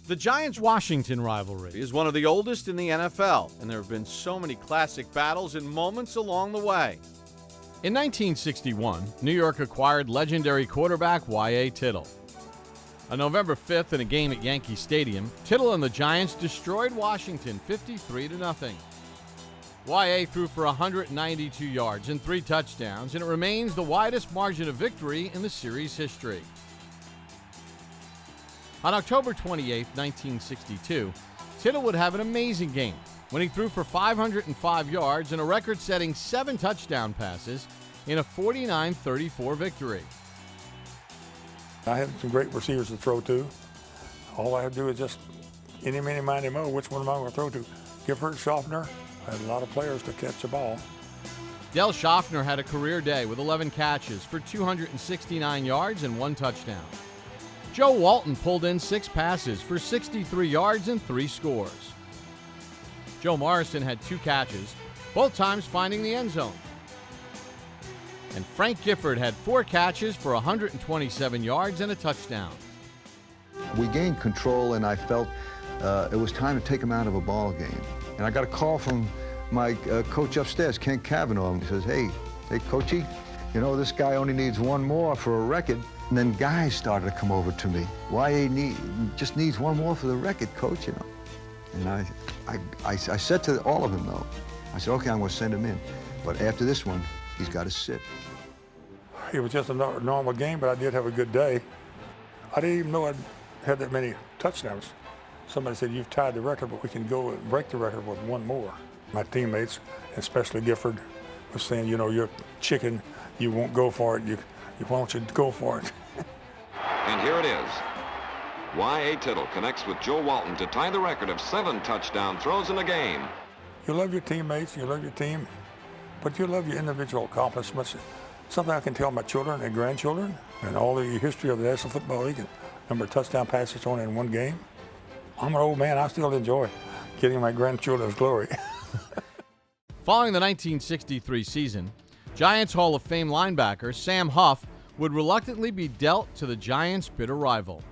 The Giants-Washington rivalry is one of the oldest in the NFL, and there have been so many classic battles and moments along the way. In 1961, New York acquired legendary quarterback Y.A. Tittle. On November 5th, in a game at Yankee Stadium, Tittle and the Giants destroyed Washington 53-0. Y.A. threw for 192 yards and 3 touchdowns, and it remains the widest margin of victory in the series' history. On October 28, 1962, Tittle would have an amazing game when he threw for 505 yards and a record-setting 7 touchdown passes in a 49-34 victory. I had some great receivers to throw to. All I had to do is just any, mini, miny, mo, which one am I going to throw to? Gifford, Schaffner. I had a lot of players to catch the ball. Del Schaffner had a career day with 11 catches for 269 yards and 1 touchdown. Joe Walton pulled in 6 passes for 63 yards and 3 scores. Joe Morrison had 2 catches, both times finding the end zone. And Frank Gifford had 4 catches for 127 yards and a touchdown. We gained control, and I felt it was time to take him out of a ball game. And I got a call from my coach upstairs, Ken Cavanaugh, and he says, hey, Coachy, you know, this guy only needs 1 more for a record. And then guys started to come over to me. Y.A. just needs 1 more for the record, Coach, you know. And I said to all of them, though, I said, okay, I'm going to send him in. But after this one, he's got to sit. It was just a normal game, but I did have a good day. I didn't even know I'd had that many touchdowns. Somebody said, you've tied the record, but we can go and break the record with 1 more. My teammates, especially Gifford, was saying, you know, you're chicken, you won't go for it. Why don't you go for it? And here it is. Y.A. Tittle connects with Joe Walton to tie the record of 7 touchdown throws in the game. You love your teammates, you love your team, but you love your individual accomplishments. Something I can tell my children and grandchildren and all the history of the National Football League and number of touchdown passes thrown in 1 game. I'm an old man, I still enjoy getting my grandchildren's glory. Following the 1963 season, Giants Hall of Fame linebacker Sam Huff would reluctantly be dealt to the Giants' bitter rival.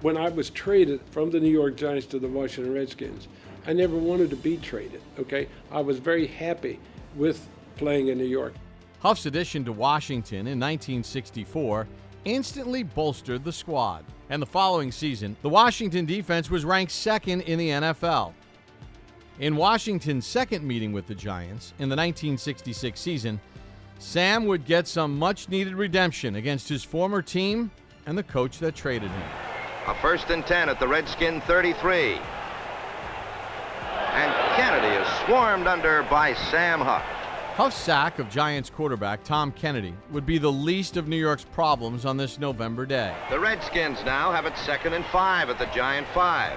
When I was traded from the New York Giants to the Washington Redskins, I never wanted to be traded, okay? I was very happy with playing in New York. Huff's addition to Washington in 1964 instantly bolstered the squad. And the following season, the Washington defense was ranked 2nd in the NFL. In Washington's second meeting with the Giants in the 1966 season, Sam would get some much-needed redemption against his former team and the coach that traded him. A 1st and 10 at the Redskin 33. And Kennedy is swarmed under by Sam Huff. Huff's sack of Giants quarterback Tom Kennedy would be the least of New York's problems on this November day. The Redskins now have it 2nd and 5 at the Giant 5.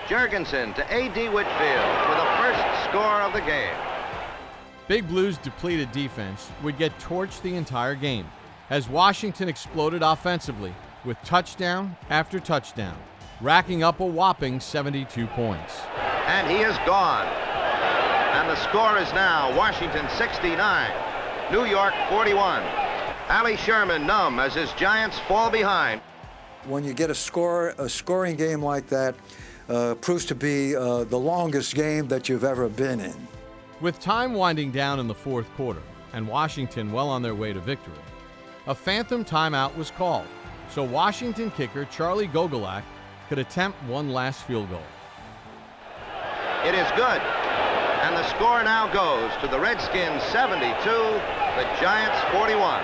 Jurgensen to A.D. Whitfield for the first score of the game. Big Blue's depleted defense would get torched the entire game as Washington exploded offensively with touchdown after touchdown, racking up a whopping 72 points. And he is gone. And the score is now Washington 69, New York 41. Allie Sherman numb as his Giants fall behind. When you get a scoring game like that, proves to be the longest game that you've ever been in. With time winding down in the 4th quarter and Washington well on their way to victory, a phantom timeout was called so Washington kicker Charlie Gogolak could attempt 1 last field goal. It is good, and the score now goes to the Redskins 72, the Giants 41.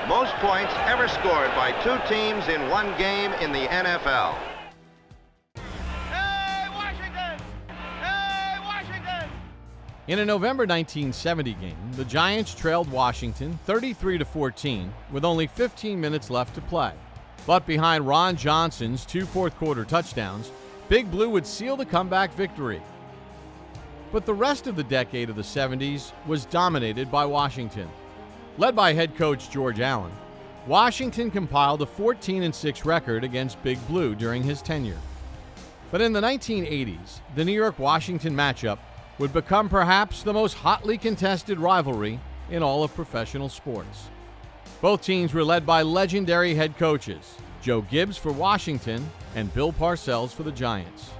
Most points ever scored by 2 teams in 1 game in the NFL. In a November 1970 game, the Giants trailed Washington 33-14 with only 15 minutes left to play. But behind Ron Johnson's 2 fourth-quarter touchdowns, Big Blue would seal the comeback victory. But the rest of the decade of the 70s was dominated by Washington. Led by head coach George Allen, Washington compiled a 14-6 record against Big Blue during his tenure. But in the 1980s, the New York-Washington matchup would become perhaps the most hotly contested rivalry in all of professional sports. Both teams were led by legendary head coaches, Joe Gibbs for Washington, and Bill Parcells for the Giants.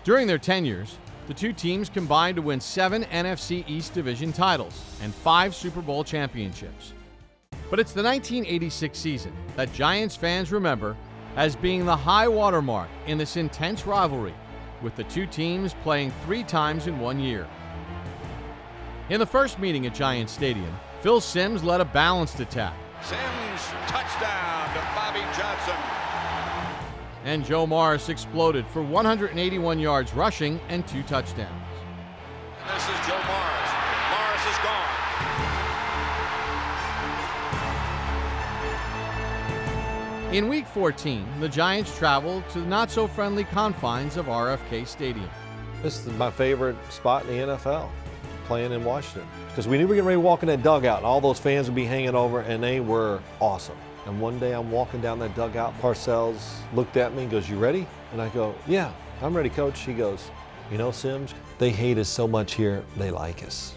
During their tenures, the two teams combined to win 7 NFC East Division titles and 5 Super Bowl championships. But it's the 1986 season that Giants fans remember as being the high watermark in this intense rivalry, with the two teams playing 3 times in 1 year. In the first meeting at Giants Stadium, Phil Simms led a balanced attack. Simms, touchdown to Bobby Johnson. And Joe Morris exploded for 181 yards rushing and 2 touchdowns. And this is Joe Morris. Morris is gone. In Week 14, the Giants traveled to the not-so-friendly confines of RFK Stadium. This is my favorite spot in the NFL, playing in Washington. Because we knew we were getting ready to walk in that dugout, and all those fans would be hanging over, and they were awesome. And one day I'm walking down that dugout, Parcells looked at me and goes, "You ready?" And I go, "Yeah, I'm ready, Coach." He goes, "You know, Simms, they hate us so much here, they like us."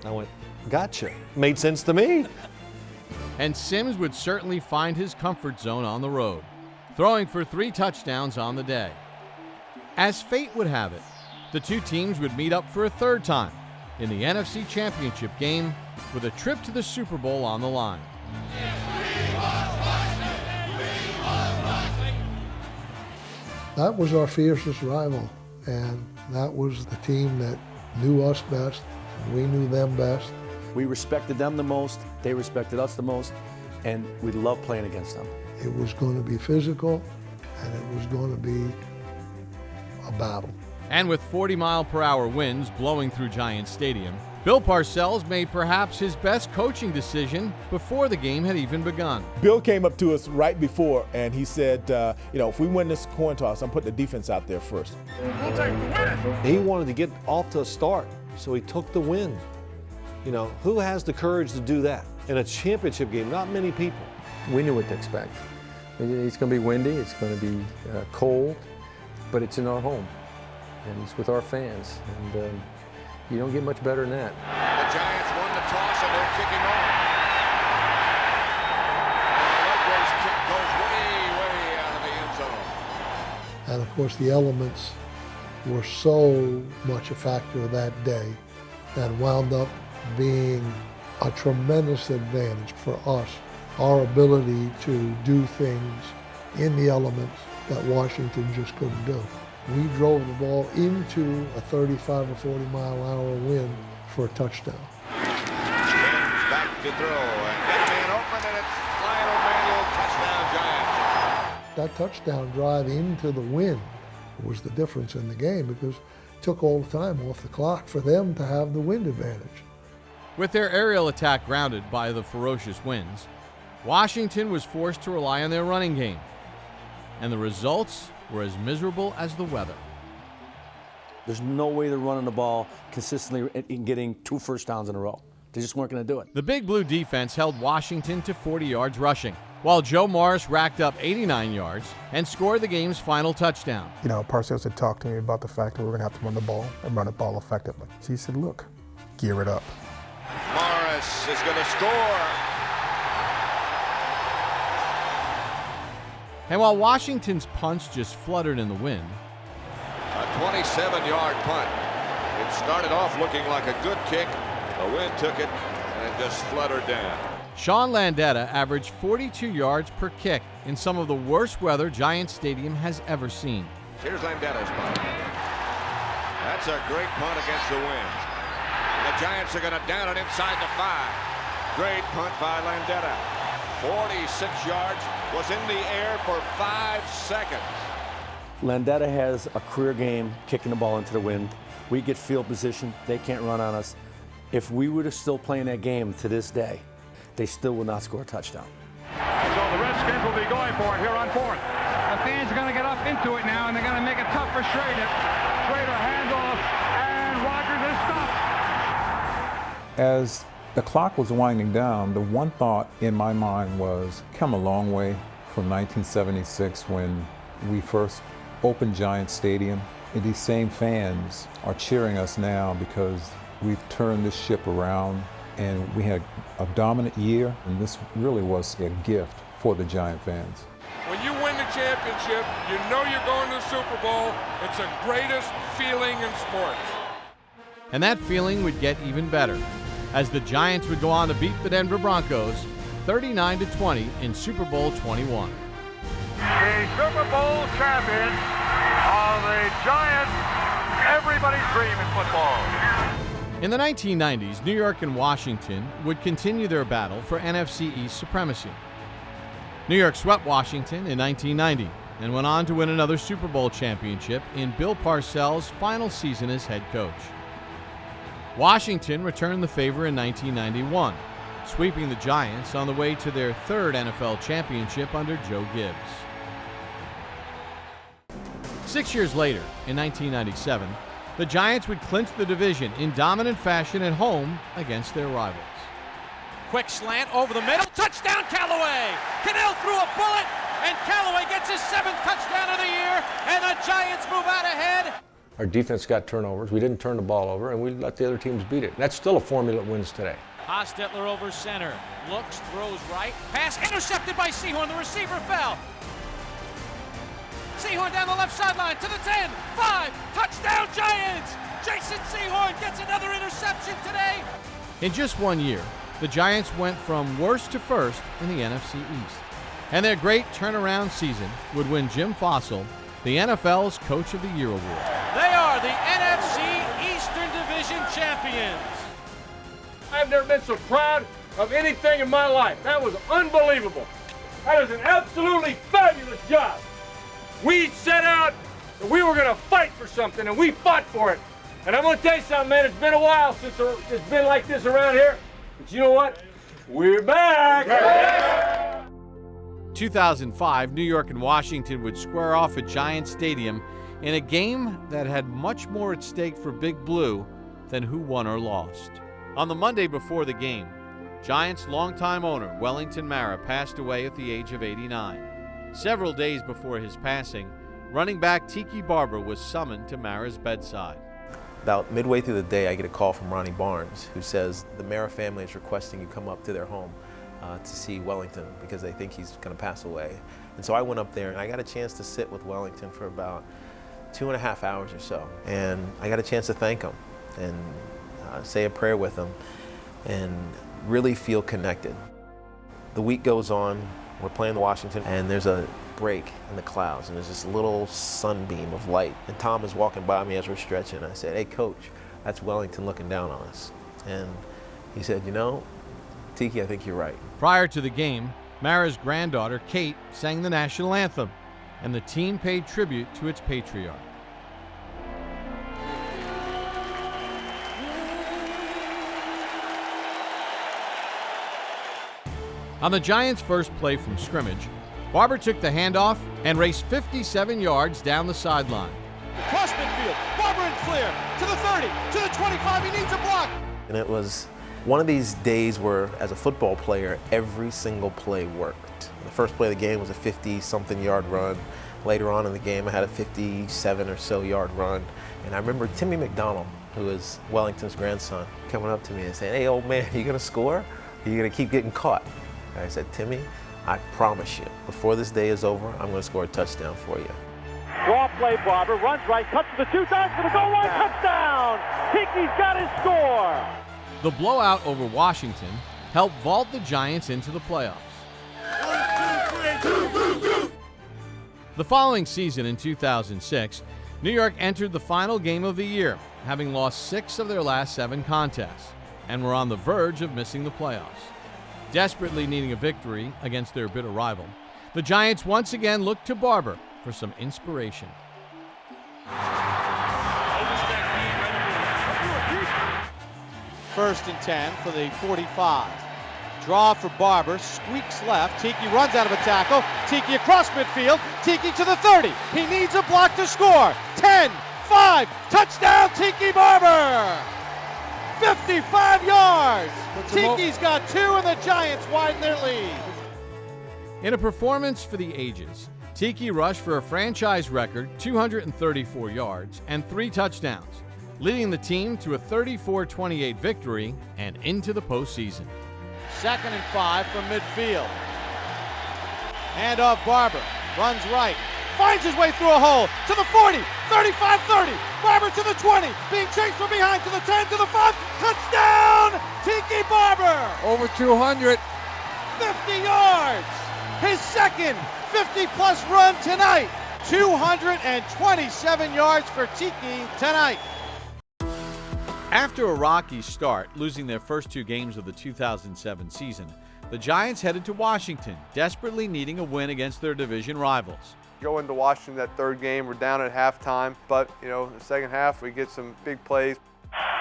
I went, "Gotcha." Made sense to me. And Simms would certainly find his comfort zone on the road, throwing for 3 touchdowns on the day. As fate would have it, the two teams would meet up for a third time in the NFC Championship game with a trip to the Super Bowl on the line. That was our fiercest rival, and that was the team that knew us best, and we knew them best. We respected them the most, they respected us the most, and we loved playing against them. It was going to be physical, and it was going to be a battle. And with 40-mile-per-hour winds blowing through Giants Stadium, Bill Parcells made perhaps his best coaching decision before the game had even begun. Bill came up to us right before, and he said, if we win this coin toss, I'm putting the defense out there first. We'll take the win. He wanted to get off to a start, so he took the win. You know, who has the courage to do that? In a championship game, not many people. We knew what to expect. It's going to be windy, it's going to be cold, but it's in our home, and it's with our fans, and you don't get much better than that. The Giants won the toss and they're kicking off. And the kick goes way, way out of the end zone. And of course the elements were so much a factor that day and wound up being a tremendous advantage for us. Our ability to do things in the elements that Washington just couldn't do. We drove the ball into a 35 or 40 mile an hour wind for a touchdown. Simms back to throw and get a man open, and it's Lionel Manuel, touchdown Giants. That touchdown drive into the wind was the difference in the game because it took all the time off the clock for them to have the wind advantage. With their aerial attack grounded by the ferocious winds, Washington was forced to rely on their running game. And the results were as miserable as the weather. There's no way they're running the ball consistently and getting 2 first downs in a row. They just weren't going to do it. The Big Blue defense held Washington to 40 yards rushing, while Joe Morris racked up 89 yards and scored the game's final touchdown. You know, Parcells had talked to me about the fact that we were going to have to run the ball and run the ball effectively. So he said, look, gear it up. Morris is going to score. And while Washington's punch just fluttered in the wind, A 27-yard punt. It started off looking like a good kick. The wind took it and just fluttered down. Sean Landeta averaged 42 yards per kick in some of the worst weather Giants Stadium has ever seen. Here's Landeta's punt. That's a great punt against the wind. The Giants are going to down it inside the 5. Great punt by Landeta. 46 yards, was in the air for 5 seconds. Landeta has a career game kicking the ball into the wind. We get field position, they can't run on us. If we were to still playing that game to this day, they still will not score a touchdown. So the Redskins will be going for it here on 4th. The fans are going to get up into it now, and they're going to make it tough for Schrader. Schrader handoff, and Rodgers is stopped. As the clock was winding down, the one thought in my mind was, come a long way from 1976 when we first opened Giant Stadium. And these same fans are cheering us now because we've turned this ship around and we had a dominant year, and this really was a gift for the Giant fans. When you championship, you know you're going to the Super Bowl. It's the greatest feeling in sports. And that feeling would get even better as the Giants would go on to beat the Denver Broncos 39-20 in Super Bowl 21. The Super Bowl champions are the Giants, everybody's dream in football. In the 1990s, New York and Washington would continue their battle for NFC East supremacy. New York swept Washington in 1990 and went on to win another Super Bowl championship in Bill Parcells' final season as head coach. Washington returned the favor in 1991, sweeping the Giants on the way to their third NFL championship under Joe Gibbs. 6 years later, in 1997, the Giants would clinch the division in dominant fashion at home against their rivals. Quick slant over the middle, touchdown Callaway! Cannell threw a bullet, and Callaway gets his 7th touchdown of the year, and the Giants move out ahead. Our defense got turnovers, we didn't turn the ball over, and we let the other teams beat it. That's still a formula that wins today. Hostetler over center, looks, throws right, pass intercepted by Sehorn, the receiver fell. Sehorn down the left sideline to the 10, 5, touchdown Giants! Jason Sehorn gets another interception today. In just 1 year, the Giants went from worst to first in the NFC East. And their great turnaround season would win Jim Fossil the NFL's Coach of the Year award. They are the NFC Eastern Division champions. I've never been so proud of anything in my life. That was unbelievable. That was an absolutely fabulous job. We set out and we were going to fight for something, and we fought for it. And I'm going to tell you something, man. It's been a while since it's been like this around here. But you know what? We're back. 2005, New York and Washington would square off at Giants Stadium in a game that had much more at stake for Big Blue than who won or lost. On the Monday before the game, Giants' longtime owner, Wellington Mara, passed away at the age of 89. Several days before his passing, running back Tiki Barber was summoned to Mara's bedside. About midway through the day, I get a call from Ronnie Barnes, who says the Mara family is requesting you come up to their home to see Wellington because they think he's going to pass away. And so I went up there and I got a chance to sit with Wellington for about 2.5 hours or so. And I got a chance to thank him and say a prayer with him and really feel connected. The week goes on, we're playing Washington, and there's a break in the clouds, and there's this little sunbeam of light. And Tom is walking by me as we're stretching. I said, "Hey, Coach, that's Wellington looking down on us." And he said, "You know, Tiki, I think you're right." Prior to the game, Mara's granddaughter, Kate, sang the national anthem, and the team paid tribute to its patriarch. On the Giants' first play from scrimmage, Barber took the handoff and raced 57 yards down the sideline. Cross midfield, Barber and clear, to the 30, to the 25, he needs a block. And it was one of these days where, as a football player, every single play worked. The first play of the game was a 50-something yard run. Later on in the game, I had a 57 or so yard run. And I remember Timmy McDonald, who is Wellington's grandson, coming up to me and saying, "Hey, old man, are you going to score? Or are you going to keep getting caught?" And I said, "Timmy, I promise you, before this day is over, I'm going to score a touchdown for you." Draw play, Barber runs right, cuts the 2 times to the goal line, touchdown! Tiki's got his score! The blowout over Washington helped vault the Giants into the playoffs. 1, 2, 3, The following season, in 2006, New York entered the final game of the year, having lost 6 of their last 7 contests, and were on the verge of missing the playoffs. Desperately needing a victory against their bitter rival, the Giants once again looked to Barber for some inspiration. First and 10 for the 45. Draw for Barber, squeaks left. Tiki runs out of a tackle. Tiki across midfield. Tiki to the 30. He needs a block to score. 10, 5, touchdown Tiki Barber! 55 yards! Tiki's got 2 and the Giants widen their lead. In a performance for the ages, Tiki rushed for a franchise record 234 yards and 3 touchdowns, leading the team to a 34-28 victory and into the postseason. 2nd and 5 from midfield. Hand off Barber. runs right, finds his way through a hole to the 40, 35, 30. Barber to the 20, being chased from behind to the 10, to the 5. Touchdown, Tiki Barber. Over 200. 50 yards. His second 50-plus run tonight. 227 yards for Tiki tonight. After a rocky start, losing their first 2 games of the 2007 season, the Giants headed to Washington, desperately needing a win against their division rivals. Go into Washington that third game, we're down at halftime, but in the second half we get some big plays.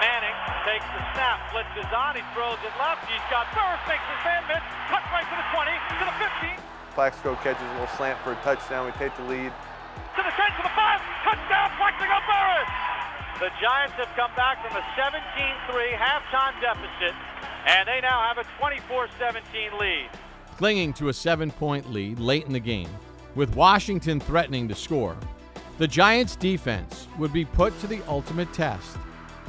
Manning takes the snap, blitzes on, he throws it left, he's got Burris, makes his man miss, cuts right to the 20, to the 15. Plaxico catches a little slant for a touchdown, we take the lead. To the 10, to the 5, touchdown, Plaxico Burris! The Giants have come back from a 17-3 halftime deficit, and they now have a 24-17 lead. Clinging to a 7-point lead late in the game, with Washington threatening to score, the Giants' defense would be put to the ultimate test,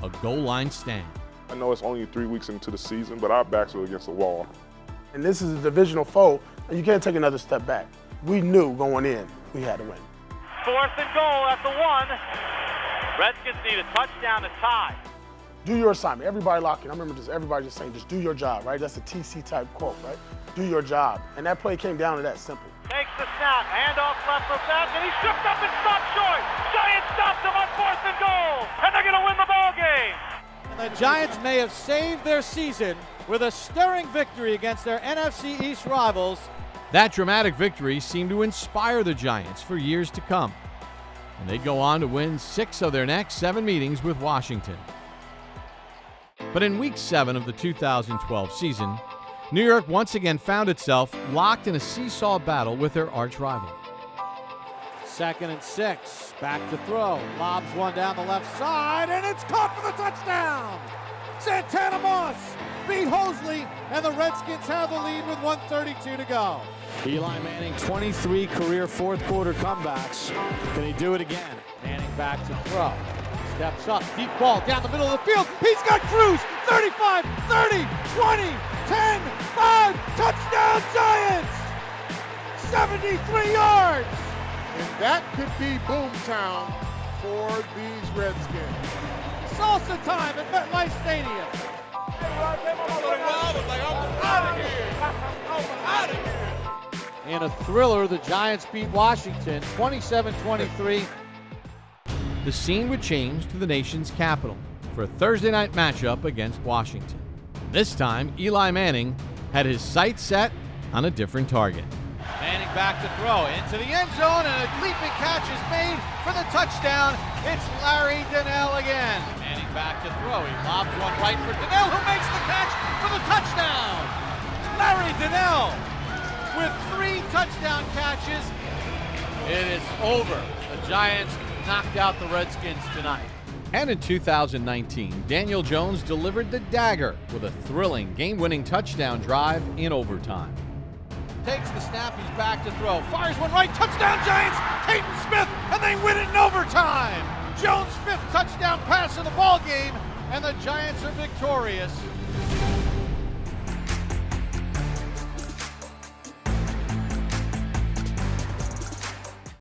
a goal line stand. I know it's only 3 weeks into the season, but our backs were against the wall. And this is a divisional foe, and you can't take another step back. We knew going in we had to win. 4th and goal at the 1. Redskins need a touchdown to tie. Do your assignment. Everybody lock in. I remember everybody just saying, just do your job, right? That's a TC type quote, right? Do your job. And that play came down to that simple. Takes the snap, handoff left for back, and he tripped up and stopped short. Giants stopped him on 4th and goal, and they're going to win the ball game. And the Giants may have saved their season with a stirring victory against their NFC East rivals. That dramatic victory seemed to inspire the Giants for years to come, and they'd go on to win 6 of their next 7 meetings with Washington. But in Week 7 of the 2012 season, New York once again found itself locked in a seesaw battle with their arch rival. 2nd and 6, back to throw, lobs one down the left side, and it's caught for the touchdown! Santana Moss beat Hosley, and the Redskins have the lead with 1:32 to go. Eli Manning, 23 career fourth-quarter comebacks. Can he do it again? Manning back to throw. Steps up, deep ball down the middle of the field. He's got Cruz, 35, 30, 20, 10, 5, touchdown Giants! 73 yards! And that could be boomtown for these Redskins. Salsa time at MetLife Stadium. In a thriller, the Giants beat Washington 27-23. The scene would change to the nation's capital for a Thursday night matchup against Washington. This time, Eli Manning had his sights set on a different target. Manning back to throw into the end zone, and a leaping catch is made for the touchdown. It's Larry Donnell again. Manning back to throw. He lobs one right for Donnell, who makes the catch for the touchdown. Larry Donnell with 3 touchdown catches. It is over. The Giants knocked out the Redskins tonight. And in 2019, Daniel Jones delivered the dagger with a thrilling game-winning touchdown drive in overtime. Takes the snap, he's back to throw. Fires one right, touchdown Giants! Peyton Smith, and they win it in overtime! Jones' 5th touchdown pass of the ball game, and the Giants are victorious